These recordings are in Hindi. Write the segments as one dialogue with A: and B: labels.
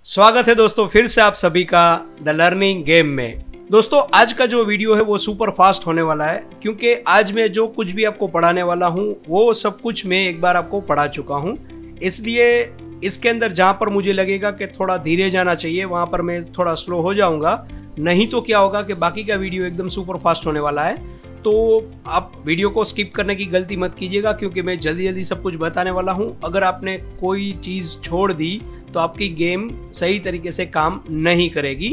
A: स्वागत है दोस्तों फिर से आप सभी का द लर्निंग गेम में। दोस्तों आज का जो वीडियो है वो सुपर फास्ट होने वाला है, क्योंकि आज मैं जो कुछ भी आपको पढ़ाने वाला हूँ वो सब कुछ मैं एक बार आपको पढ़ा चुका हूँ। इसलिए इसके अंदर जहाँ पर मुझे लगेगा कि थोड़ा धीरे जाना चाहिए वहाँ पर मैं थोड़ा स्लो हो जाऊँगा, नहीं तो क्या होगा कि बाकी का वीडियो एकदम सुपर फास्ट होने वाला है। तो आप वीडियो को स्किप करने की गलती मत कीजिएगा, क्योंकि मैं जल्दी जल्दी सब कुछ बताने वाला हूँ। अगर आपने कोई चीज़ छोड़ दी तो आपकी गेम सही तरीके से काम नहीं करेगी।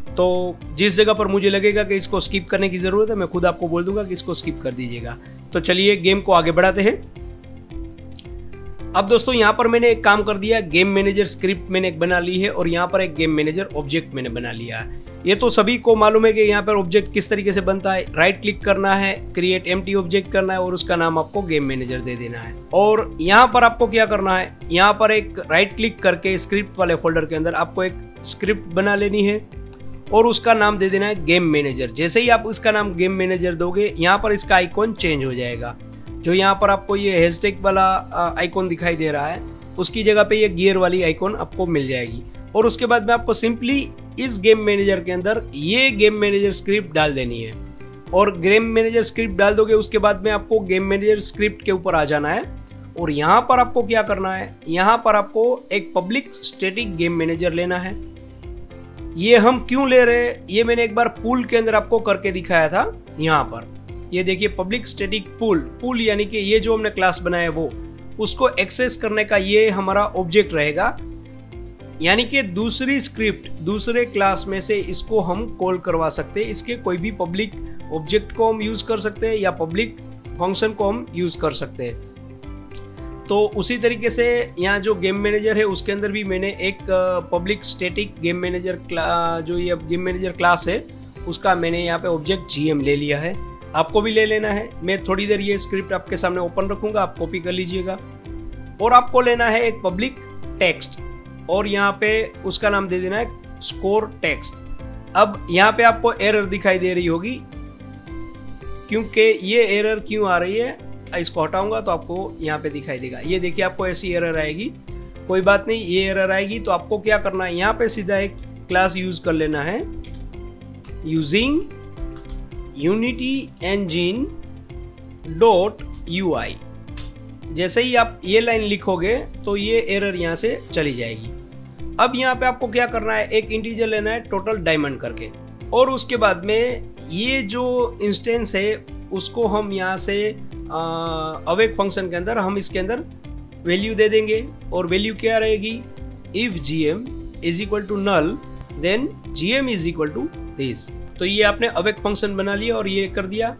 A: तो जिस जगह पर मुझे लगेगा कि इसको स्किप करने की ज़रूरत है मैं खुद आपको बोल दूंगा कि इसको स्किप कर दीजिएगा। तो चलिए गेम को आगे बढ़ाते हैं। अब दोस्तों यहाँ पर मैंने एक काम कर दिया, गेम मैनेजर स्क्रिप्ट मैंने एक बना ली है और यहाँ पर एक गेम मैनेजर ऑब्जेक्ट मैंने बना लिया है। ये तो सभी को मालूम है कि यहाँ पर ऑब्जेक्ट किस तरीके से बनता है। राइट क्लिक करना है, क्रिएट एम्प्टी ऑब्जेक्ट करना है और उसका नाम आपको गेम मैनेजर दे देना है। और यहाँ पर आपको क्या करना है, यहाँ पर एक राइट क्लिक करके स्क्रिप्ट वाले फोल्डर के अंदर आपको एक स्क्रिप्ट बना लेनी है और उसका नाम दे देना है गेम मैनेजर। जैसे ही आप उसका नाम गेम मैनेजर दोगे यहाँ पर इसका आइकॉन चेंज हो जाएगा। जो यहाँ पर आपको ये हैशटैग वाला आइकॉन दिखाई दे रहा है उसकी जगह पे ये गियर वाली आइकॉन आपको मिल जाएगी। और उसके बाद में आपको सिंपली इस गेम मैनेजर के अंदर ये गेम मैनेजर स्क्रिप्ट डाल देनी है। और गेम मैनेजर स्क्रिप्ट डाल दोगे उसके बाद में आपको गेम मैनेजर स्क्रिप्ट के ऊपर आ जाना है और यहाँ पर आपको क्या करना है, यहाँ पर आपको एक पब्लिक स्टैटिक गेम मैनेजर लेना है। ये हम क्यों ले रहे हैं, ये मैंने एक बार पूल के अंदर आपको करके दिखाया था। यहाँ पर ये देखिए पब्लिक स्टैटिक पूल यानी कि ये जो हमने क्लास बनाया वो उसको एक्सेस करने का ये हमारा ऑब्जेक्ट रहेगा। यानी कि दूसरी स्क्रिप्ट दूसरे क्लास में से इसको हम कॉल करवा सकते हैं। इसके कोई भी पब्लिक ऑब्जेक्ट को हम यूज कर सकते हैं या पब्लिक फंक्शन को हम यूज कर सकते हैं। तो उसी तरीके से यहाँ जो गेम मैनेजर है उसके अंदर भी मैंने एक पब्लिक स्टैटिक गेम मैनेजर जो ये गेम मैनेजर क्लास है उसका मैंने यहाँ पे ऑब्जेक्ट जीएम ले लिया है। आपको भी ले लेना है। मैं थोड़ी देर ये स्क्रिप्ट आपके सामने ओपन रखूंगा, आप कॉपी कर लीजिएगा। और आपको लेना है एक पब्लिक टेक्स्ट और यहाँ पे उसका नाम दे देना है स्कोर टेक्स्ट। अब यहाँ पे आपको एरर दिखाई दे रही होगी, क्योंकि ये एरर क्यों आ रही है, इसको हटाऊंगा तो आपको यहाँ पे दिखाई देगा। ये देखिए आपको ऐसी एरर आएगी। कोई बात नहीं, ये एरर आएगी तो आपको क्या करना है, यहाँ पे सीधा एक क्लास यूज कर लेना है, using unity engine dot UI. जैसे ही आप ये लाइन लिखोगे तो ये एरर यहाँ से चली जाएगी। अब यहाँ पे आपको क्या करना है, एक इंटीजर लेना है टोटल डायमंड करके और उसके बाद में ये जो इंस्टेंस है उसको हम यहाँ से अवेक फंक्शन के अंदर हम इसके अंदर वैल्यू दे देंगे। और वैल्यू क्या रहेगी, if gm is equal to null then gm is equal to this. तो ये आपने अवेक फंक्शन बना लिया और ये कर दिया।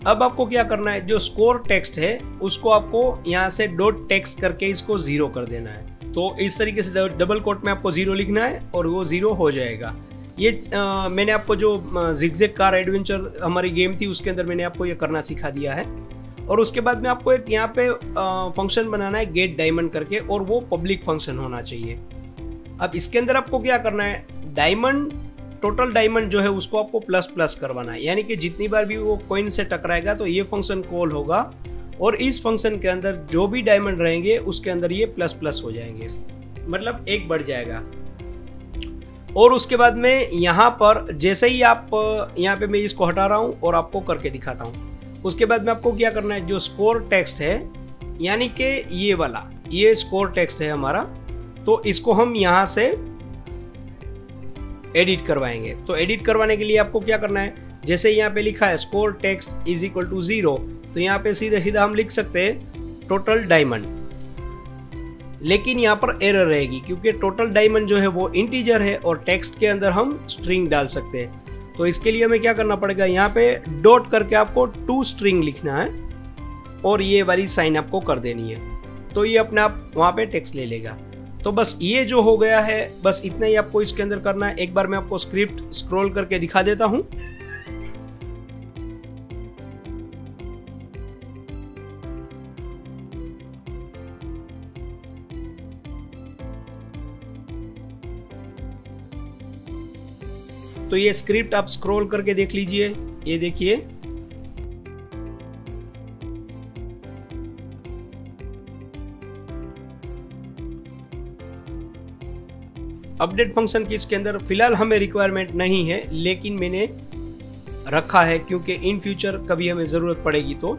A: अब आपको क्या करना है, जो स्कोर टेक्स्ट है उसको आपको यहाँ से डॉट टेक्स्ट करके इसको 0 कर देना है। तो इस तरीके से डबल कोट में आपको 0 लिखना है और वो 0 हो जाएगा। ये मैंने आपको जो जिगजैग कार एडवेंचर हमारी गेम थी उसके अंदर मैंने आपको ये करना सिखा दिया है। और उसके बाद में आपको एक यहाँ पे फंक्शन बनाना है गेट डायमंड करके और वो पब्लिक फंक्शन होना चाहिए। अब इसके अंदर आपको क्या करना है, डायमंड टोटल डायमंड जो है उसको आपको प्लस प्लस करवाना है। यानी कि जितनी बार भी वो कॉइन से टकराएगा तो ये फंक्शन कॉल होगा और इस फंक्शन के अंदर जो भी डायमंड रहेंगे उसके अंदर ये प्लस प्लस हो जाएंगे, मतलब एक बढ़ जाएगा। और उसके बाद में यहाँ पर जैसे ही आप यहाँ पे मैं इसको हटा रहा हूँ और आपको करके दिखाता हूँ। उसके बाद में आपको क्या करना है, जो स्कोर टेक्स्ट है यानी कि ये वाला ये स्कोर टेक्स्ट है हमारा, तो इसको हम यहाँ से एडिट करवाएंगे। तो एडिट करवाने के लिए आपको क्या करना है, जैसे यहाँ पे लिखा है score text is equal to 0 तो यहाँ पे सीधा सीधा हम लिख सकते हैं टोटल डायमंड। लेकिन यहाँ पर एरर रहेगी क्योंकि टोटल डायमंड जो है वो इंटीजर है और टेक्स्ट के अंदर हम स्ट्रिंग डाल सकते हैं। तो इसके लिए हमें क्या करना पड़ेगा, यहाँ पे डॉट करके आपको टू स्ट्रिंग लिखना है और ये वाली साइन आपको कर देनी है। तो ये अपने आप वहाँ पे टेक्स्ट ले लेगा। तो बस ये जो हो गया है, बस इतना ही आपको इसके अंदर करना है। एक बार मैं आपको स्क्रिप्ट स्क्रॉल करके दिखा देता हूं। तो ये स्क्रिप्ट आप स्क्रॉल करके देख लीजिए, ये देखिए अपडेट फंक्शन की इसके अंदर फिलहाल हमें रिक्वायरमेंट नहीं है, लेकिन मैंने रखा है क्योंकि इन फ्यूचर कभी हमें जरूरत पड़ेगी। तो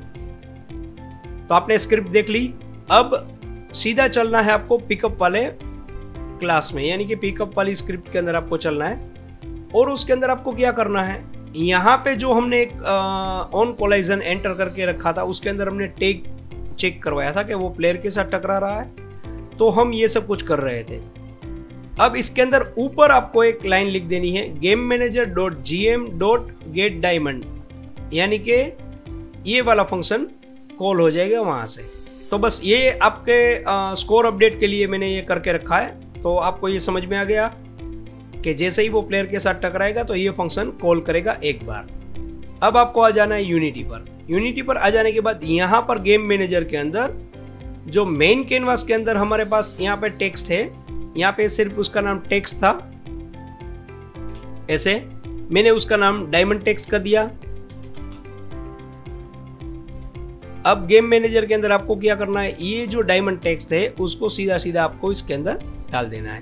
A: आपने स्क्रिप्ट देख ली। अब सीधा चलना है आपको पिकअप वाले क्लास में, यानी कि पिकअप वाली स्क्रिप्ट के अंदर आपको चलना है। और उसके अंदर आपको क्या करना है, यहाँ पे जो हमने एक ऑन कोलाइजन एंटर करके रखा था, उसके अंदर हमने टैग चेक करवाया था कि वो प्लेयर के साथ टकरा रहा है, तो हम ये सब कुछ कर रहे थे। अब इसके अंदर ऊपर आपको एक लाइन लिख देनी है, gamemanager.gm.getDiamond, यानी कि ये वाला फंक्शन कॉल हो जाएगा वहां से। तो बस ये आपके स्कोर अपडेट के लिए मैंने ये करके रखा है। तो आपको ये समझ में आ गया कि जैसे ही वो प्लेयर के साथ टकराएगा तो ये फंक्शन कॉल करेगा एक बार। अब आपको आ जाना है यूनिटी पर। यूनिटी पर आ जाने के बाद यहाँ पर गेम मैनेजर के अंदर जो मेन कैनवास के अंदर हमारे पास यहाँ पे टेक्स्ट है, यहाँ पे सिर्फ उसका नाम टेक्स्ट था, ऐसे मैंने उसका नाम डायमंड टेक्स्ट कर दिया। अब गेम मैनेजर के अंदर आपको क्या करना है, ये जो डायमंड टेक्स्ट है उसको सीधा सीधा आपको इसके अंदर डाल देना है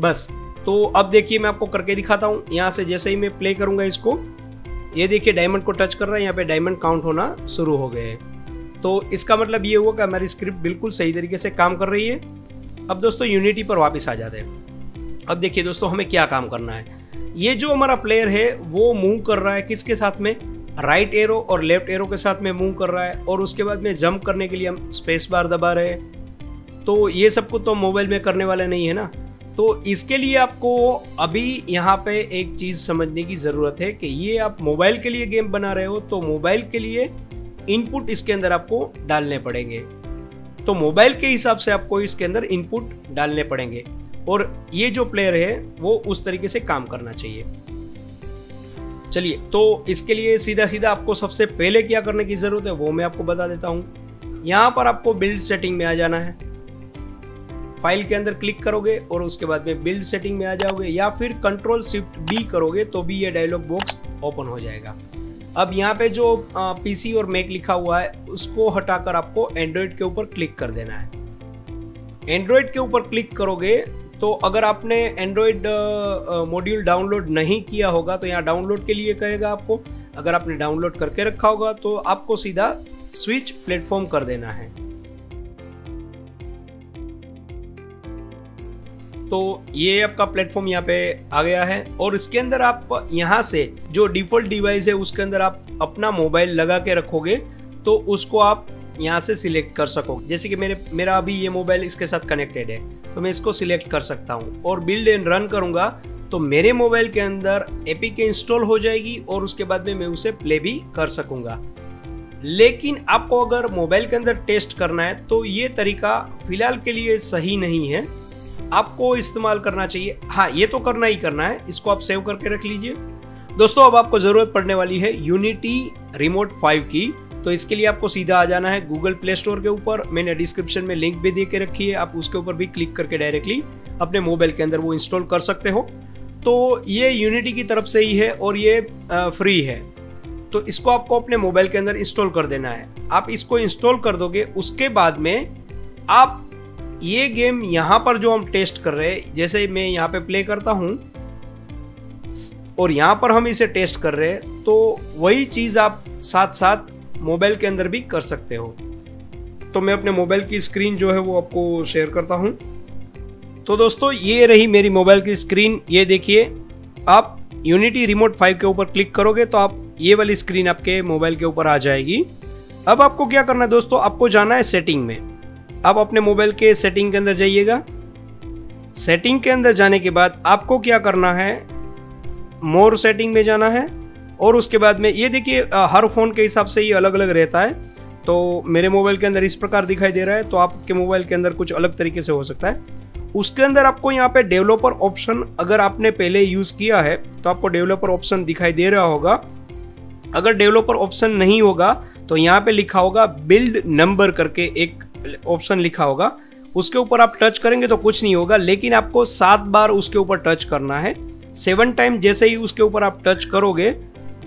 A: बस। तो अब देखिए मैं आपको करके दिखाता हूं। यहां से जैसे ही मैं प्ले करूंगा इसको, ये देखिए डायमंड को टच कर रहा है, यहाँ पे डायमंड काउंट होना शुरू हो गए। तो इसका मतलब ये हुआ कि हमारी स्क्रिप्ट बिल्कुल सही तरीके से काम कर रही है। अब दोस्तों यूनिटी पर वापस आ जाते हैं। अब देखिए दोस्तों हमें क्या काम करना है। ये जो हमारा प्लेयर है वो मूव कर रहा है किसके साथ में, राइट एरो और लेफ्ट एरो के साथ में मूव कर रहा है, और उसके बाद में जंप करने के लिए हम स्पेस बार दबा रहे हैं। तो ये सब कुछ तो मोबाइल में करने वाले नहीं है ना। तो इसके लिए आपको अभी यहाँ पे एक चीज समझने की जरूरत है कि ये आप मोबाइल के लिए गेम बना रहे हो, तो मोबाइल के लिए इनपुट इसके अंदर आपको डालने पड़ेंगे। तो मोबाइल के हिसाब से आपको इसके अंदर इनपुट डालने पड़ेंगे, और ये जो प्लेयर है वो उस तरीके से काम करना चाहिए। चलिए, तो इसके लिए सीधा सीधा आपको सबसे पहले क्या करने की जरूरत है वो मैं आपको बता देता हूं। यहां पर आपको बिल्ड सेटिंग में आ जाना है, फाइल के अंदर क्लिक करोगे और उसके बाद में बिल्ड सेटिंग में आ जाओगे, या फिर Ctrl+Shift+D करोगे तो भी ये डायलॉग बॉक्स ओपन हो जाएगा। अब यहाँ पे जो पीसी और मैक लिखा हुआ है उसको हटाकर आपको एंड्रॉइड के ऊपर क्लिक कर देना है। एंड्रॉइड के ऊपर क्लिक करोगे तो अगर आपने एंड्रॉइड मॉड्यूल डाउनलोड नहीं किया होगा तो यहाँ डाउनलोड के लिए कहेगा आपको। अगर आपने डाउनलोड करके रखा होगा तो आपको सीधा स्विच प्लेटफॉर्म कर देना है। तो ये आपका प्लेटफॉर्म यहाँ पे आ गया है, और इसके अंदर आप यहाँ से जो डिफॉल्ट डिवाइस है उसके अंदर आप अपना मोबाइल लगा के रखोगे तो उसको आप यहाँ से सिलेक्ट कर सकोगे। जैसे कि मेरा अभी ये मोबाइल इसके साथ कनेक्टेड है तो मैं इसको सिलेक्ट कर सकता हूँ और बिल्ड एंड रन करूंगा तो मेरे मोबाइल के अंदर एपीके इंस्टॉल हो जाएगी और उसके बाद में मैं उसे प्ले भी कर सकूंगा। लेकिन आपको अगर मोबाइल के अंदर टेस्ट करना है तो ये तरीका फिलहाल के लिए सही नहीं है, आपको इस्तेमाल करना चाहिए। हाँ, ये तो करना ही करना है, इसको आप सेव करके रख लीजिए। दोस्तों अब आपको जरूरत पड़ने वाली है यूनिटी रिमोट 5 की। तो इसके लिए आपको सीधा आ जाना है गूगल प्ले स्टोर के ऊपर, मैंने डिस्क्रिप्शन में लिंक भी दे के रखी है, आप उसके ऊपर भी क्लिक करके डायरेक्टली अपने मोबाइल के अंदर वो इंस्टॉल कर सकते हो। तो ये यूनिटी की तरफ से ही है और ये फ्री है, तो इसको आपको अपने मोबाइल के अंदर इंस्टॉल कर देना है। आप इसको इंस्टॉल कर दोगे, उसके बाद में आप ये गेम यहाँ पर जो हम टेस्ट कर रहे हैं, जैसे मैं यहाँ पे प्ले करता हूँ और यहाँ पर हम इसे टेस्ट कर रहे हैं, तो वही चीज आप साथ साथ मोबाइल के अंदर भी कर सकते हो। तो मैं अपने मोबाइल की स्क्रीन जो है वो आपको शेयर करता हूं। तो दोस्तों ये रही मेरी मोबाइल की स्क्रीन, ये देखिए। आप यूनिटी रिमोट 5 के ऊपर क्लिक करोगे तो आप ये वाली स्क्रीन आपके मोबाइल के ऊपर आ जाएगी। अब आपको क्या करना है दोस्तों, आपको जाना है सेटिंग में। आप अपने मोबाइल के सेटिंग के अंदर जाइएगा। सेटिंग के अंदर जाने के बाद आपको क्या करना है, मोर सेटिंग में जाना है, और उसके बाद में ये देखिए हर फोन के हिसाब से ये अलग अलग रहता है। तो मेरे मोबाइल के अंदर इस प्रकार दिखाई दे रहा है, तो आपके मोबाइल के अंदर कुछ अलग तरीके से हो सकता है। उसके अंदर आपको यहाँ पे डेवलपर ऑप्शन, अगर आपने पहले यूज किया है तो आपको डेवलपर ऑप्शन दिखाई दे रहा होगा। अगर डेवलपर ऑप्शन नहीं होगा तो यहाँ पे लिखा होगा बिल्ड नंबर करके एक ऑप्शन लिखा होगा, उसके ऊपर आप टच करेंगे तो कुछ नहीं होगा, लेकिन आपको 7 बार उसके ऊपर टच करना है। 7 टाइम जैसे ही उसके ऊपर आप टच करोगे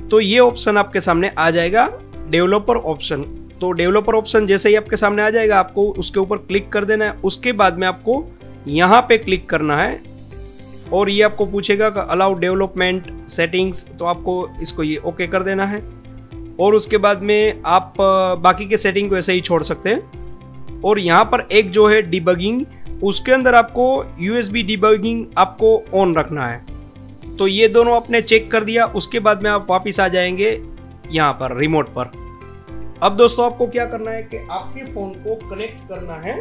A: तो ये ऑप्शन आपके सामने आ जाएगा, डेवलपर ऑप्शन। तो डेवलपर ऑप्शन जैसे ही आपके सामने आ जाएगा, आपको उसके ऊपर क्लिक कर देना है। उसके बाद में आपको यहाँ पे क्लिक करना है और ये आपको पूछेगा कि अलाउ डेवलपमेंट सेटिंग्स, तो आपको इसको ये ओके कर देना है। और उसके बाद में आप बाकी के सेटिंग को ऐसे ही छोड़ सकते हैं। और यहाँ पर एक जो है डिबगिंग, उसके अंदर आपको USB डिबगिंग आपको ऑन रखना है। तो ये दोनों आपने चेक कर दिया, उसके बाद में आप वापस आ जाएंगे यहाँ पर रिमोट पर। अब दोस्तों आपको क्या करना है कि आपके फोन को कनेक्ट करना है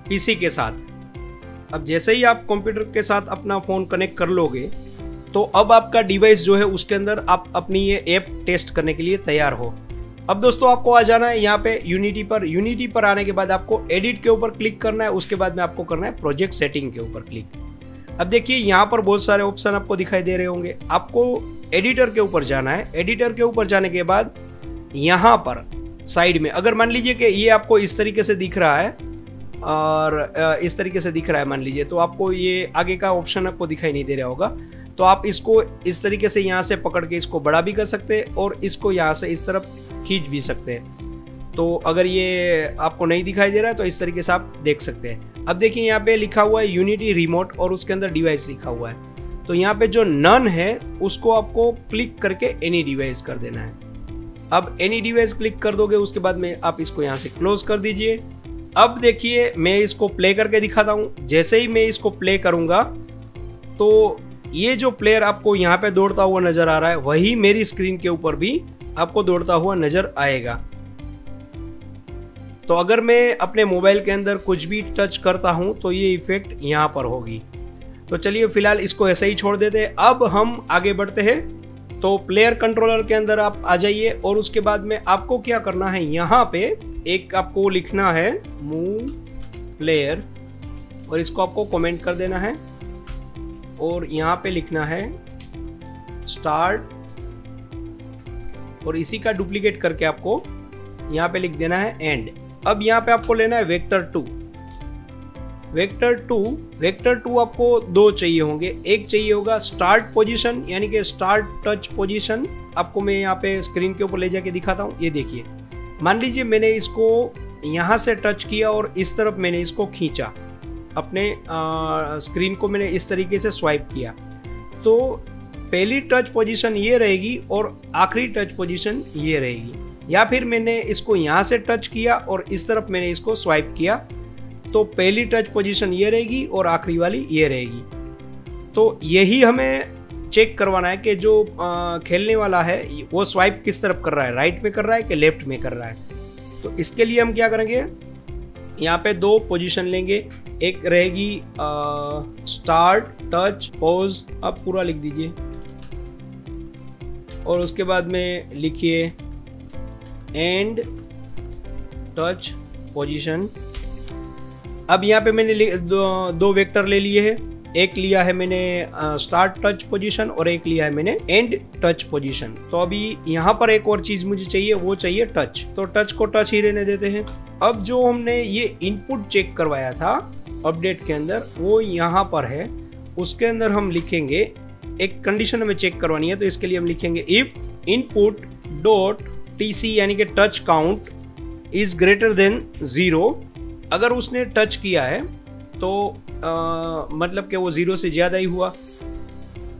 A: PC के साथ। अब जैसे ही आप कंप्यूटर के साथ अपना फोन कनेक्ट कर लोगे तो अब आपका डिवाइस जो है उसके अंदर आप अपनी ये ऐप टेस्ट करने के लिए तैयार हो। अब दोस्तों आपको आ जाना है यहाँ पे यूनिटी पर। यूनिटी पर आने के बाद आपको एडिट के ऊपर क्लिक करना है, उसके बाद में आपको करना है प्रोजेक्ट सेटिंग के ऊपर क्लिक। अब देखिए यहाँ पर बहुत सारे ऑप्शन आपको दिखाई दे रहे होंगे। आपको एडिटर के ऊपर जाना है। एडिटर के ऊपर जाने के बाद यहाँ पर साइड में अगर मान लीजिए कि ये आपको इस तरीके से दिख रहा है और इस तरीके से दिख रहा है मान लीजिए, तो आपको ये आगे का ऑप्शन आपको दिखाई नहीं दे रहा होगा। तो आप इसको इस तरीके से यहाँ से पकड़ के इसको बड़ा भी कर सकते हैं और इसको यहाँ से इस तरफ खींच भी सकते हैं। तो अगर ये आपको नहीं दिखाई दे रहा है तो इस तरीके से आप देख सकते हैं। अब देखिए यहाँ पे लिखा हुआ है यूनिटी रिमोट और उसके अंदर डिवाइस लिखा हुआ है। तो यहाँ पे जो नन है उसको आपको क्लिक करके एनी डिवाइस कर देना है। अब एनी डिवाइस क्लिक कर दोगे, उसके बाद में आप इसको यहाँ से क्लोज कर दीजिए। अब देखिए मैं इसको प्ले करके दिखाता हूँ। जैसे ही मैं इसको प्ले करूंगा तो ये जो प्लेयर आपको यहाँ पे दौड़ता हुआ नजर आ रहा है वही मेरी स्क्रीन के ऊपर भी आपको दौड़ता हुआ नजर आएगा। तो अगर मैं अपने मोबाइल के अंदर कुछ भी टच करता हूं तो ये इफेक्ट यहाँ पर होगी। तो चलिए फिलहाल इसको ऐसे ही छोड़ देते हैं। अब हम आगे बढ़ते हैं। तो प्लेयर कंट्रोलर के अंदर आप आ जाइए और उसके बाद में आपको क्या करना है, यहाँ पे एक आपको लिखना है मूव प्लेयर और इसको आपको कमेंट कर देना है और यहाँ पे लिखना है स्टार्ट और इसी का डुप्लीकेट करके आपको यहाँ पे लिख देना है एंड। अब यहाँ पे आपको लेना है वेक्टर 2। वेक्टर टू आपको दो चाहिए होंगे। एक चाहिए होगा स्टार्ट पोजीशन यानी कि स्टार्ट टच पोजीशन। आपको मैं यहाँ पे स्क्रीन के ऊपर ले जाके दिखाता हूँ। ये देखिए, मान लीजिए मैंने इसको यहाँ से टच किया और इस तरफ मैंने इसको खींचा, अपने स्क्रीन को मैंने इस तरीके से स्वाइप किया, तो पहली टच पोजीशन ये रहेगी और आखिरी टच पोजीशन ये रहेगी। या फिर मैंने इसको यहाँ से टच किया और इस तरफ मैंने इसको स्वाइप किया, तो पहली टच पोजीशन ये रहेगी और आखिरी वाली ये रहेगी। तो यही हमें चेक करवाना है कि जो खेलने वाला है वो स्वाइप किस तरफ कर रहा है, राइट में कर रहा है कि लेफ्ट में कर रहा है। तो इसके लिए हम क्या करेंगे, यहाँ पे दो पोजीशन लेंगे। एक रहेगी स्टार्ट टच पॉज, आप पूरा लिख दीजिए और उसके बाद में लिखिए एंड टच पोजीशन। अब यहाँ पे मैंने दो वेक्टर ले लिए हैं। एक लिया है मैंने स्टार्ट टच पोजीशन और एक लिया है मैंने एंड टच पोजीशन। तो अभी यहाँ पर एक और चीज मुझे चाहिए, वो चाहिए टच। तो टच को टच ही रहने देते हैं। अब जो हमने ये इनपुट चेक करवाया था अपडेट के अंदर, वो यहाँ पर है। उसके अंदर हम लिखेंगे, एक कंडीशन हमें चेक करवानी है, तो इसके लिए हम लिखेंगे इफ इनपुट डॉट टीसी यानी कि touch count is greater than 0। अगर उसने टच किया है तो मतलब कि वो 0 से ज्यादा ही हुआ।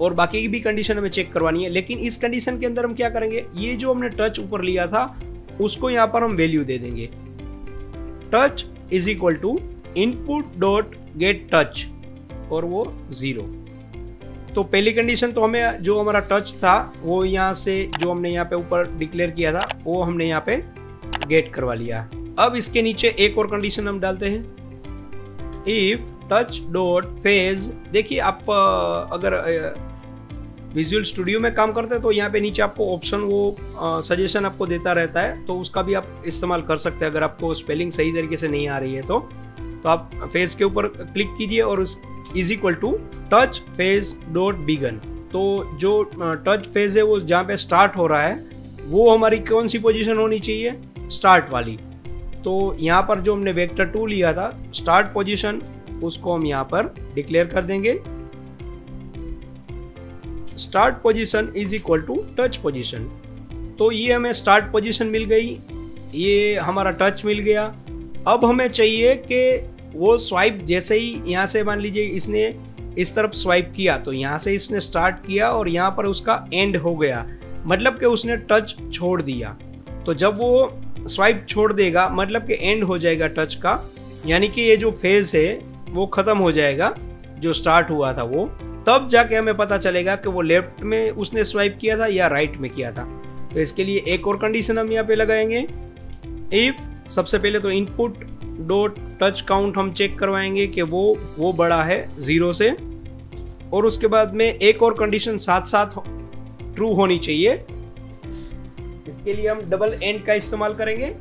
A: और बाकी की भी कंडीशन हमें चेक करवानी है। लेकिन इस कंडीशन के अंदर हम क्या करेंगे, ये जो हमने टच ऊपर लिया था उसको यहाँ पर हम वैल्यू दे देंगे, touch is equal to input dot get touch और वो 0। तो पहली कंडीशन तो हमें जो हमारा टच था वो यहाँ से जो हमने यहाँ पे ऊपर डिक्लेयर किया था वो हमने यहाँ पे गेट करवा लिया। अब इसके नीचे एक और कंडीशन हम डालते हैं, इफ टच डॉट फेज। देखिए आप अगर विजुअल स्टूडियो में काम करते हैं तो यहाँ पे नीचे आपको ऑप्शन वो सजेशन आपको देता रहता है, तो उसका भी आप इस्तेमाल कर सकते हैं। अगर आपको स्पेलिंग सही तरीके से नहीं आ रही है तो आप फेज के ऊपर क्लिक कीजिए और is equal to touch phase dot began. तो जो टच फेज है वो जहाँ पे स्टार्ट हो रहा है वो हमारी कौन सी पोजीशन होनी चाहिए, स्टार्ट वाली। तो यहाँ पर जो हमने वेक्टर 2 लिया था स्टार्ट पोजीशन, उसको हम यहाँ पर डिक्लेयर कर देंगे start position is equal to touch position. तो ये हमें स्टार्ट पोजीशन मिल गई, ये हमारा टच मिल गया। अब हमें चाहिए कि वो स्वाइप जैसे ही यहाँ से मान लीजिए इसने इस तरफ स्वाइप किया तो यहाँ से इसने स्टार्ट किया और यहाँ पर उसका एंड हो गया, मतलब कि उसने टच छोड़ दिया। तो जब वो स्वाइप छोड़ देगा मतलब कि एंड हो जाएगा टच का, यानी कि ये जो फेज है वो खत्म हो जाएगा जो स्टार्ट हुआ था वो, तब जाके हमें पता चलेगा कि वो लेफ्ट में उसने स्वाइप किया था या राइट में किया था। तो इसके लिए एक और कंडीशन हम यहाँ पे लगाएंगे। इफ सबसे पहले तो इनपुट डॉट टच काउंट हम चेक करवाएंगे कि वो बड़ा है 0 से, और उसके बाद में एक और कंडीशन साथ साथ ट्रू होनी चाहिए। इसके लिए हम डबल एंड का इस्तेमाल करेंगे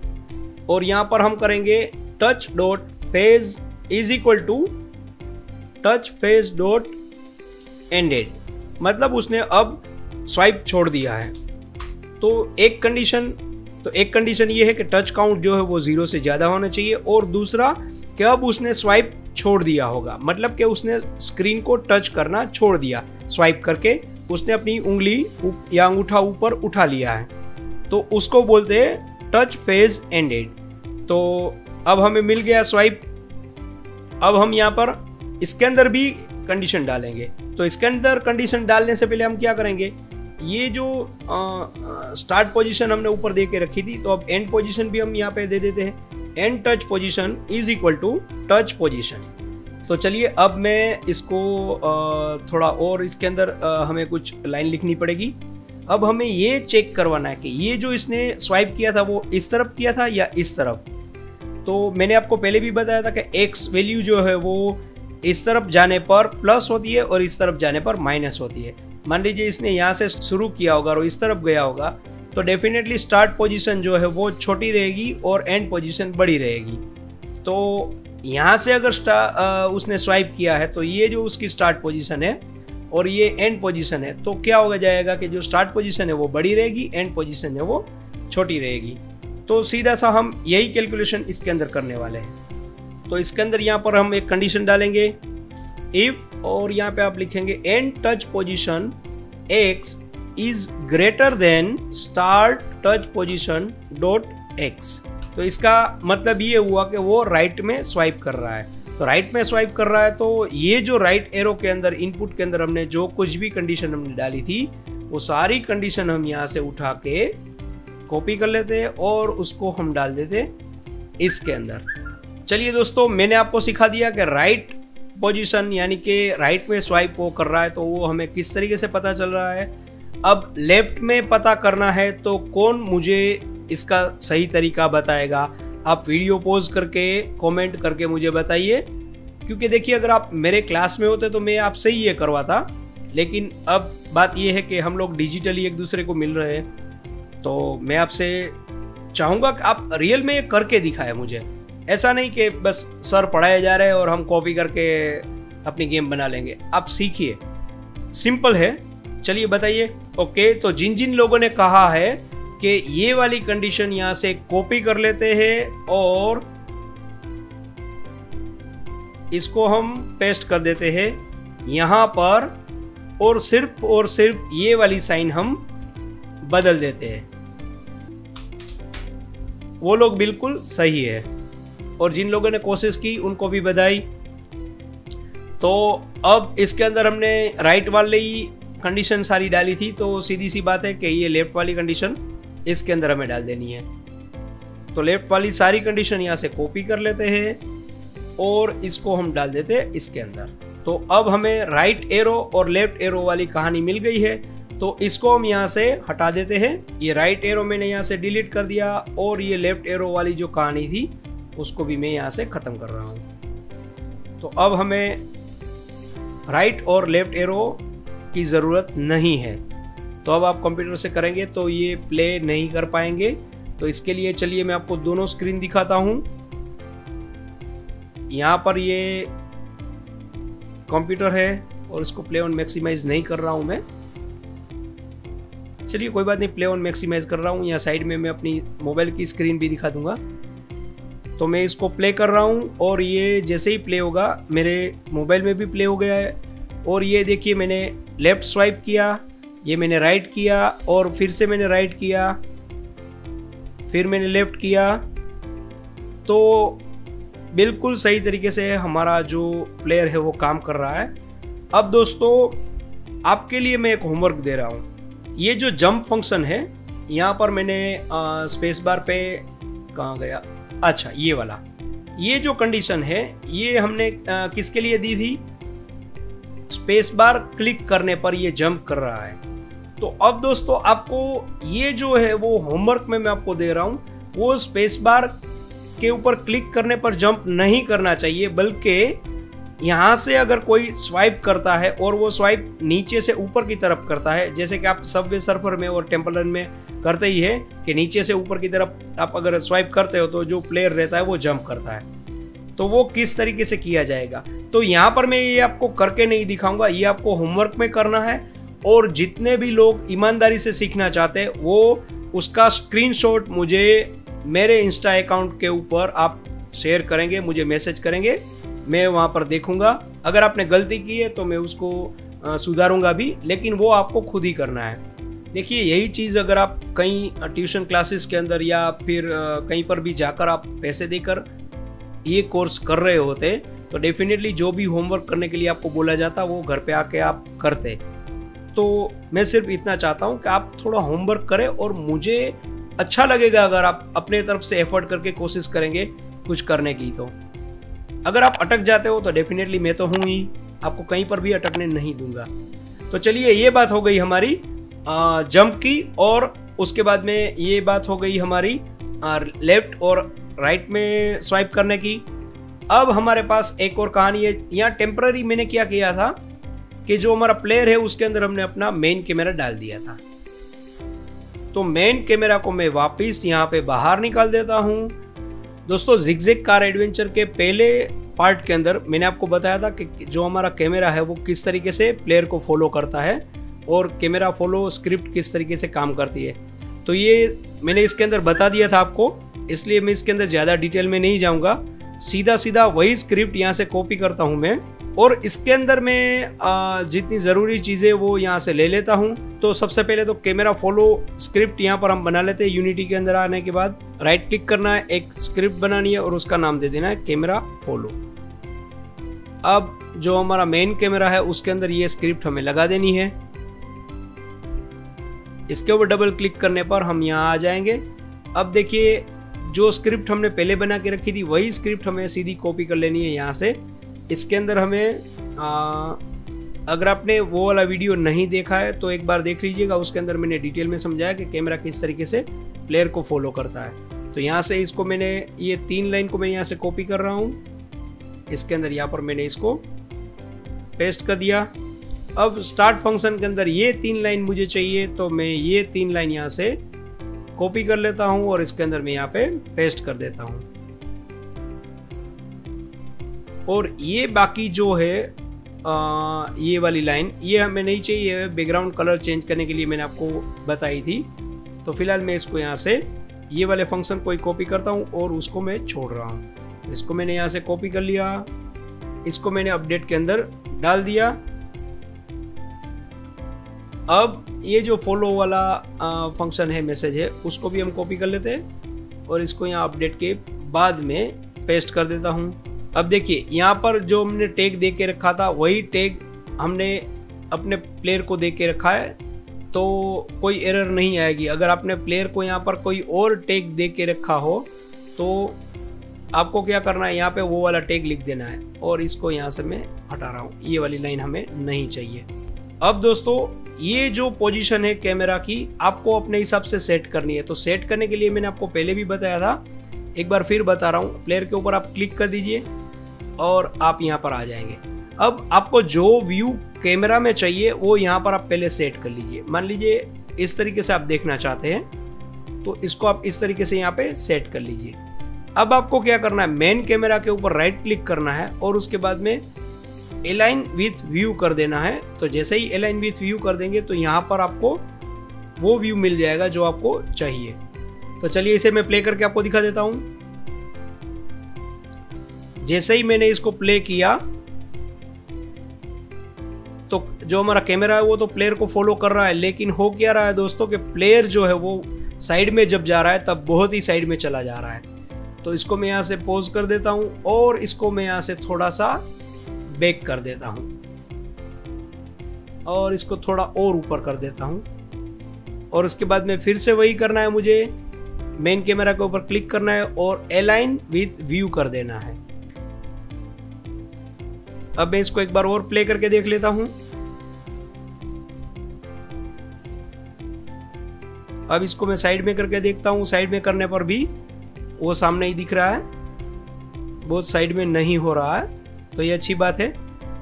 A: और यहाँ पर हम करेंगे touch dot phase is equal to touch phase dot ended, मतलब उसने अब स्वाइप छोड़ दिया है। तो एक कंडीशन ये है कि टच काउंट जो है वो 0 से ज़्यादा होना चाहिए, और दूसरा कि अब उसने स्वाइप छोड़ दिया होगा, मतलब कि उसने स्क्रीन को टच करना छोड़ दिया, स्वाइप करके उसने अपनी उंगली या अंगूठा ऊपर उठा लिया है, तो उसको बोलते हैं टच फेज एंडेड। तो अब हमें मिल गया स्वाइप। अब हम यहाँ पर इसके अंदर भी कंडीशन डालेंगे। तो इसके अंदर कंडीशन डालने से पहले हम क्या करेंगे, ये जो स्टार्ट पोजीशन हमने ऊपर दे के रखी थी, तो अब एंड पोजीशन भी हम यहाँ पे दे देते हैं। And touch position is equal to touch position. तो चलिए अब मैं इसको थोड़ा और इसके अंदर हमें कुछ लाइन लिखनी पड़ेगी। अब हमें ये चेक करवाना है कि ये जो इसने स्वाइप किया था वो इस तरफ किया था या इस तरफ। तो मैंने आपको पहले भी बताया था कि एक्स वैल्यू जो है वो इस तरफ जाने पर प्लस होती है और इस तरफ जाने पर माइनस होती है। मान लीजिए इसने यहाँ से शुरू किया होगा और इस तरफ गया होगा, तो डेफिनेटली स्टार्ट पोजीशन जो है वो छोटी रहेगी और एंड पोजीशन बड़ी रहेगी। तो यहाँ से अगर उसने स्वाइप किया है तो ये जो उसकी स्टार्ट पोजीशन है और ये एंड पोजीशन है, तो क्या होगा जाएगा कि जो स्टार्ट पोजीशन है वो बड़ी रहेगी, एंड पोजीशन है वो छोटी रहेगी। तो सीधा सा हम यही कैलकुलेशन इसके अंदर करने वाले हैं। तो इसके अंदर यहाँ पर हम एक कंडीशन डालेंगे इफ, और यहाँ पे आप लिखेंगे and touch position x is greater than start touch position dot x। तो इसका मतलब ये हुआ कि वो राइट में स्वाइप कर रहा है। तो राइट में स्वाइप कर रहा है, तो ये जो राइट एरो के अंदर इनपुट के अंदर हमने जो कुछ भी कंडीशन हमने डाली थी वो सारी कंडीशन हम यहाँ से उठा के कॉपी कर लेते हैं और उसको हम डाल देते इसके अंदर। चलिए दोस्तों, मैंने आपको सिखा दिया कि राइट पोजीशन यानी कि राइट में स्वाइप वो कर रहा है तो वो हमें किस तरीके से पता चल रहा है। अब लेफ्ट में पता करना है तो कौन मुझे इसका सही तरीका बताएगा? आप वीडियो पॉज करके कमेंट करके मुझे बताइए, क्योंकि देखिए अगर आप मेरे क्लास में होते तो मैं आपसे ही ये करवाता, लेकिन अब बात ये है कि हम लोग डिजिटली एक दूसरे को मिल रहे हैं, तो मैं आपसे चाहूँगा कि आप रियल में ये करके दिखाएं मुझे। ऐसा नहीं कि बस सर पढ़ाए जा रहे हैं और हम कॉपी करके अपनी गेम बना लेंगे। आप सीखिए, सिंपल है। चलिए बताइए। ओके, तो जिन जिन लोगों ने कहा है कि ये वाली कंडीशन यहां से कॉपी कर लेते हैं और इसको हम पेस्ट कर देते हैं यहां पर, और सिर्फ ये वाली साइन हम बदल देते हैं, वो लोग बिल्कुल सही है। और जिन लोगों ने कोशिश की उनको भी बधाई। तो अब इसके अंदर हमने राइट वाली कंडीशन सारी डाली थी, तो सीधी सी बात है कि ये लेफ्ट वाली कंडीशन इसके अंदर हमें डाल देनी है। तो लेफ्ट वाली सारी कंडीशन यहाँ से कॉपी कर लेते हैं और इसको हम डाल देते हैं इसके अंदर। तो अब हमें राइट एरो और लेफ्ट एरो वाली कहानी मिल गई है, तो इसको हम यहाँ से हटा देते हैं। ये राइट एरो मैंने यहाँ से डिलीट कर दिया और ये लेफ्ट एरो वाली जो कहानी थी उसको भी मैं यहाँ से खत्म कर रहा हूँ। तो अब हमें राइट और लेफ्ट एरो की ज़रूरत नहीं है। तो अब आप कंप्यूटर से करेंगे तो ये प्ले नहीं कर पाएंगे। तो इसके लिए चलिए मैं आपको दोनों स्क्रीन दिखाता हूँ। यहाँ पर ये कंप्यूटर है और इसको प्ले ऑन मैक्सिमाइज नहीं कर रहा हूँ मैं। चलिए कोई बात नहीं, प्ले ऑन मैक्सिमाइज कर रहा हूँ। यहाँ साइड में मैं अपनी मोबाइल की स्क्रीन भी दिखा दूंगा। तो मैं इसको प्ले कर रहा हूँ और ये जैसे ही प्ले होगा मेरे मोबाइल में भी प्ले हो गया है। और ये देखिए मैंने लेफ्ट स्वाइप किया, ये मैंने राइट किया और फिर से मैंने राइट किया, फिर मैंने लेफ्ट किया। तो बिल्कुल सही तरीके से हमारा जो प्लेयर है वो काम कर रहा है। अब दोस्तों आपके लिए मैं एक होमवर्क दे रहा हूँ। ये जो जंप फंक्शन है, यहाँ पर मैंने स्पेस बार पे कहाँ गया, अच्छा ये वाला, ये जो कंडीशन है ये हमने किसके लिए दी थी, स्पेस बार क्लिक करने पर ये जंप कर रहा है। तो अब दोस्तों आपको ये जो है वो होमवर्क में मैं आपको दे रहा हूँ, वो स्पेस बार के ऊपर क्लिक करने पर जंप नहीं करना चाहिए, बल्कि यहाँ से अगर कोई स्वाइप करता है और वो स्वाइप नीचे से ऊपर की तरफ करता है, जैसे कि आप सबवे सर्फर में और टेम्पल रन में करते ही है कि नीचे से ऊपर की तरफ आप अगर स्वाइप करते हो तो जो प्लेयर रहता है वो जंप करता है। तो वो किस तरीके से किया जाएगा, तो यहाँ पर मैं ये आपको करके नहीं दिखाऊंगा, ये आपको होमवर्क में करना है। और जितने भी लोग ईमानदारी से सीखना चाहते हैं वो उसका स्क्रीनशॉट मुझे मेरे इंस्टा अकाउंट के ऊपर आप शेयर करेंगे, मुझे मैसेज करेंगे, मैं वहाँ पर देखूंगा। अगर आपने गलती की है तो मैं उसको सुधारूंगा भी, लेकिन वो आपको खुद ही करना है। देखिए यही चीज़ अगर आप कहीं ट्यूशन क्लासेस के अंदर या फिर कहीं पर भी जाकर आप पैसे देकर ये कोर्स कर रहे होते तो डेफिनेटली जो भी होमवर्क करने के लिए आपको बोला जाता वो घर पे आके आप करते। तो मैं सिर्फ इतना चाहता हूँ कि आप थोड़ा होमवर्क करें और मुझे अच्छा लगेगा अगर आप अपने तरफ से एफर्ट करके कोशिश करेंगे कुछ करने की। तो अगर आप अटक जाते हो तो डेफिनेटली मैं तो हूँ ही, आपको कहीं पर भी अटकने नहीं दूंगा। तो चलिए ये बात हो गई हमारी जंप की, और उसके बाद में ये बात हो गई हमारी लेफ्ट और राइट में स्वाइप करने की। अब हमारे पास एक और कहानी है। यहाँ टेम्पररी मैंने क्या किया था कि जो हमारा प्लेयर है उसके अंदर हमने अपना मेन कैमरा डाल दिया था। तो मेन कैमरा को मैं वापस यहाँ पे बाहर निकाल देता हूँ। दोस्तों जिगजैग कार एडवेंचर के पहले पार्ट के अंदर मैंने आपको बताया था कि जो हमारा कैमरा है वो किस तरीके से प्लेयर को फॉलो करता है और कैमरा फॉलो स्क्रिप्ट किस तरीके से काम करती है। तो ये मैंने इसके अंदर बता दिया था आपको, इसलिए मैं इसके अंदर ज़्यादा डिटेल में नहीं जाऊँगा, सीधा सीधा वही स्क्रिप्ट यहाँ से कॉपी करता हूँ मैं, और इसके अंदर मैं जितनी ज़रूरी चीज़ें वो यहाँ से ले लेता हूँ। तो सबसे पहले तो कैमरा फॉलो स्क्रिप्ट यहाँ पर हम बना लेते हैं। यूनिटी के अंदर आने के बाद राइट क्लिक करना है, एक स्क्रिप्ट बनानी है और उसका नाम दे देना है कैमरा फॉलो। अब जो हमारा मेन कैमरा है उसके अंदर ये स्क्रिप्ट हमें लगा देनी है। इसके ऊपर डबल क्लिक करने पर हम यहाँ आ जाएंगे। अब देखिए जो स्क्रिप्ट हमने पहले बना के रखी थी वही स्क्रिप्ट हमें सीधी कॉपी कर लेनी है यहाँ से। इसके अंदर हमें अगर आपने वो वाला वीडियो नहीं देखा है तो एक बार देख लीजिएगा, उसके अंदर मैंने डिटेल में समझाया कि कैमरा किस तरीके से प्लेयर को फॉलो करता है। तो यहाँ से इसको मैंने ये 3 लाइन को मैं यहाँ से कॉपी कर रहा हूँ, इसके अंदर यहाँ पर मैंने इसको पेस्ट कर दिया। अब स्टार्ट फंक्शन के अंदर ये 3 लाइन मुझे चाहिए, तो मैं ये 3 लाइन यहाँ से कॉपी कर लेता हूँ और इसके अंदर मैं यहाँ पे पेस्ट कर देता हूँ। और ये बाकी जो है ये वाली लाइन ये हमें नहीं चाहिए, बैकग्राउंड कलर चेंज करने के लिए मैंने आपको बताई थी। तो फिलहाल मैं इसको यहाँ से ये वाले फंक्शन को ही कॉपी करता हूँ और उसको मैं छोड़ रहा हूँ। इसको मैंने यहाँ से कॉपी कर लिया, इसको मैंने अपडेट के अंदर डाल दिया। अब ये जो फॉलो वाला फंक्शन है, मैसेज है, उसको भी हम कॉपी कर लेते हैं और इसको यहाँ अपडेट के बाद में पेस्ट कर देता हूँ। अब देखिए यहाँ पर जो हमने टैग दे के रखा था वही टैग हमने अपने प्लेयर को दे के रखा है, तो कोई एरर नहीं आएगी। अगर आपने प्लेयर को यहाँ पर कोई और टैग दे के रखा हो तो आपको क्या करना है, यहाँ पे वो वाला टैग लिख देना है और इसको यहाँ से मैं हटा रहा हूँ, ये वाली लाइन हमें नहीं चाहिए। अब दोस्तों ये जो पोजीशन है कैमरा की आपको अपने हिसाब से सेट करनी है। तो सेट करने के लिए मैंने आपको पहले भी बताया था, एक बार फिर बता रहा हूँ। प्लेयर के ऊपर आप क्लिक कर दीजिए और आप यहाँ पर आ जाएंगे। अब आपको जो व्यू कैमरा में चाहिए वो यहाँ पर आप पहले सेट कर लीजिए। मान लीजिए इस तरीके से आप देखना चाहते हैं तो इसको आप इस तरीके से यहाँ पे सेट कर लीजिए। अब आपको क्या करना है, मेन कैमरा के ऊपर राइट क्लिक करना है और उसके बाद में अलाइन विथ व्यू कर देना है। तो जैसे ही अलाइन विथ व्यू कर देंगे तो यहाँ पर आपको वो व्यू मिल जाएगा जो आपको चाहिए। तो चलिए इसे मैं प्ले करके आपको दिखा देता हूँ। जैसे ही मैंने इसको प्ले किया तो जो हमारा कैमरा है वो तो प्लेयर को फॉलो कर रहा है, लेकिन हो क्या रहा है दोस्तों कि प्लेयर जो है वो साइड में जब जा रहा है तब बहुत ही साइड में चला जा रहा है। तो इसको मैं यहाँ से पॉज कर देता हूँ और इसको मैं यहाँ से थोड़ा सा बैक कर देता हूँ और इसको थोड़ा और ऊपर कर देता हूँ। और उसके बाद में फिर से वही करना है, मुझे मेन कैमरा के ऊपर क्लिक करना है और अलाइन विथ व्यू कर देना है। अब मैं इसको एक बार और प्ले करके देख लेता हूं। अब इसको मैं साइड में करके देखता हूं। साइड में करने पर भी वो सामने ही दिख रहा है, बहुत साइड में नहीं हो रहा है, तो ये अच्छी बात है।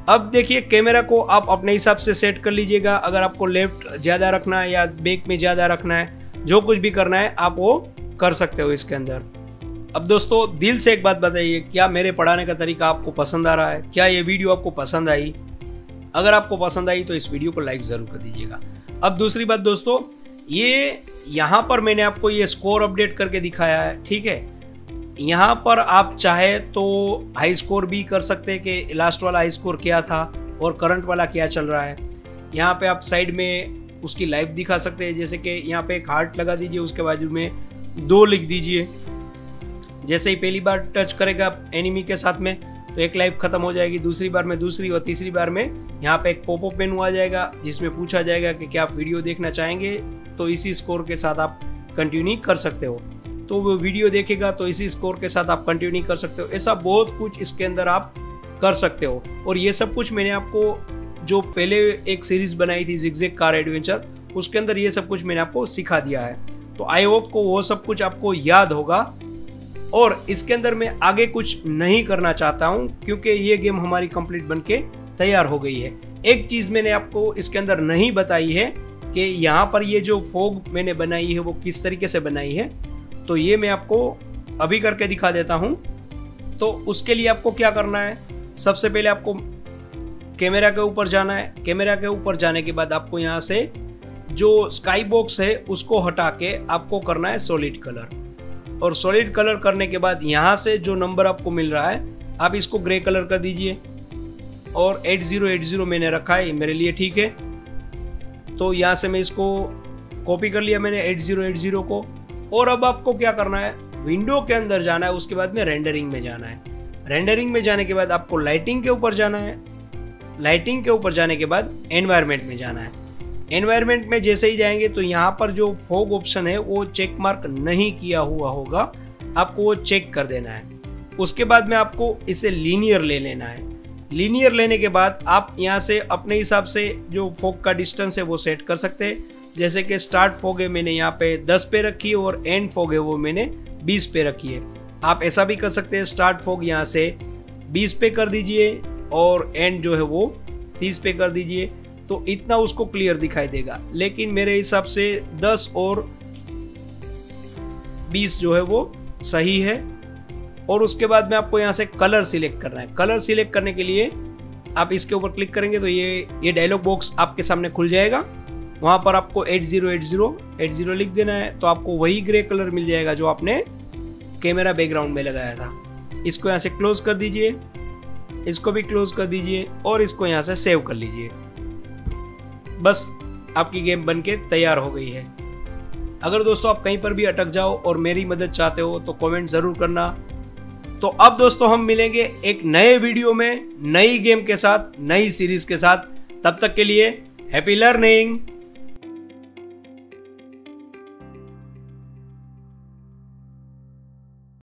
A: अब देखिए कैमरा को आप अपने हिसाब से सेट कर लीजिएगा। अगर आपको लेफ्ट ज्यादा रखना है या बैक में ज्यादा रखना है, जो कुछ भी करना है आप वो कर सकते हो इसके अंदर। अब दोस्तों दिल से एक बात बताइए, क्या मेरे पढ़ाने का तरीका आपको पसंद आ रहा है? क्या ये वीडियो आपको पसंद आई? अगर आपको पसंद आई तो इस वीडियो को लाइक जरूर कर दीजिएगा। अब दूसरी बात दोस्तों, ये यहाँ पर मैंने आपको ये स्कोर अपडेट करके दिखाया है, ठीक है। यहाँ पर आप चाहे तो हाई स्कोर भी कर सकते हैं कि लास्ट वाला हाई स्कोर क्या था और करंट वाला क्या चल रहा है। यहाँ पे आप साइड में उसकी लाइव दिखा सकते हैं, जैसे कि यहाँ पे एक हार्ट लगा दीजिए, उसके बाजू में 2 लिख दीजिए। जैसे ही पहली बार टच करेगा एनिमी के साथ में तो एक लाइफ खत्म हो जाएगी, दूसरी बार में दूसरी और तीसरी बार में यहाँ पे एक पॉपअप मेनू आ जाएगा जिसमें पूछा जाएगा कि क्या आप वीडियो देखना चाहेंगे, तो इसी स्कोर के साथ आप कंटिन्यू कर सकते हो। तो वो वीडियो देखेगा तो इसी स्कोर के साथ आप कंटिन्यू कर सकते हो। ऐसा बहुत कुछ इसके अंदर आप कर सकते हो। और ये सब कुछ मैंने आपको जो पहले एक सीरीज बनाई थी जिगजैग कार एडवेंचर, उसके अंदर ये सब कुछ मैंने आपको सिखा दिया है। तो आई होप को वो सब कुछ आपको याद होगा। और इसके अंदर मैं आगे कुछ नहीं करना चाहता हूं क्योंकि ये गेम हमारी कंप्लीट बनके तैयार हो गई है। एक चीज मैंने आपको इसके अंदर नहीं बताई है कि यहाँ पर ये जो फॉग मैंने बनाई है वो किस तरीके से बनाई है, तो ये मैं आपको अभी करके दिखा देता हूं। तो उसके लिए आपको क्या करना है, सबसे पहले आपको कैमरा के ऊपर जाना है। कैमरा के ऊपर जाने के बाद आपको यहाँ से जो स्काई बॉक्स है उसको हटा के आपको करना है सॉलिड कलर। और सॉलिड कलर करने के बाद यहाँ से जो नंबर आपको मिल रहा है आप इसको ग्रे कलर कर दीजिए। और 8080 मैंने रखा है, मेरे लिए ठीक है। तो यहाँ से मैं इसको कॉपी कर लिया मैंने 8080 को। और अब आपको क्या करना है, विंडो के अंदर जाना है, उसके बाद में रेंडरिंग में जाना है। रेंडरिंग में जाने के बाद आपको लाइटिंग के ऊपर जाना है। लाइटिंग के ऊपर जाने के बाद एनवायरनमेंट में जाना है। एनवायरनमेंट में जैसे ही जाएंगे तो यहाँ पर जो फॉग ऑप्शन है वो चेक मार्क नहीं किया हुआ होगा, आपको वो चेक कर देना है। उसके बाद में आपको इसे लीनियर ले लेना है। लीनियर लेने के बाद आप यहाँ से अपने हिसाब से जो फॉग का डिस्टेंस है वो सेट कर सकते हैं। जैसे कि स्टार्ट फॉग है मैंने यहाँ पे 10 पे रखी है और एंड फॉग है वो मैंने 20 पे रखी है। आप ऐसा भी कर सकते हैं, स्टार्ट फॉग यहाँ से 20 पे कर दीजिए और एंड जो है वो 30 पे कर दीजिए, तो इतना उसको क्लियर दिखाई देगा। लेकिन मेरे हिसाब से 10 और 20 जो है वो सही है। और उसके बाद में आपको यहाँ से कलर सिलेक्ट करना है। कलर सिलेक्ट करने के लिए आप इसके ऊपर क्लिक करेंगे तो ये डायलॉग बॉक्स आपके सामने खुल जाएगा। वहां पर आपको 8080 लिख देना है, तो आपको वही ग्रे कलर मिल जाएगा जो आपने कैमरा बैकग्राउंड में लगाया था। इसको यहाँ से क्लोज कर दीजिए, इसको भी क्लोज कर दीजिए और इसको यहाँ से सेव कर लीजिए। बस आपकी गेम बनके तैयार हो गई है। अगर दोस्तों आप कहीं पर भी अटक जाओ और मेरी मदद चाहते हो तो कमेंट जरूर करना। तो अब दोस्तों हम मिलेंगे एक नए वीडियो में नई गेम के साथ, नई सीरीज के साथ। तब तक के लिए हैप्पी लर्निंग।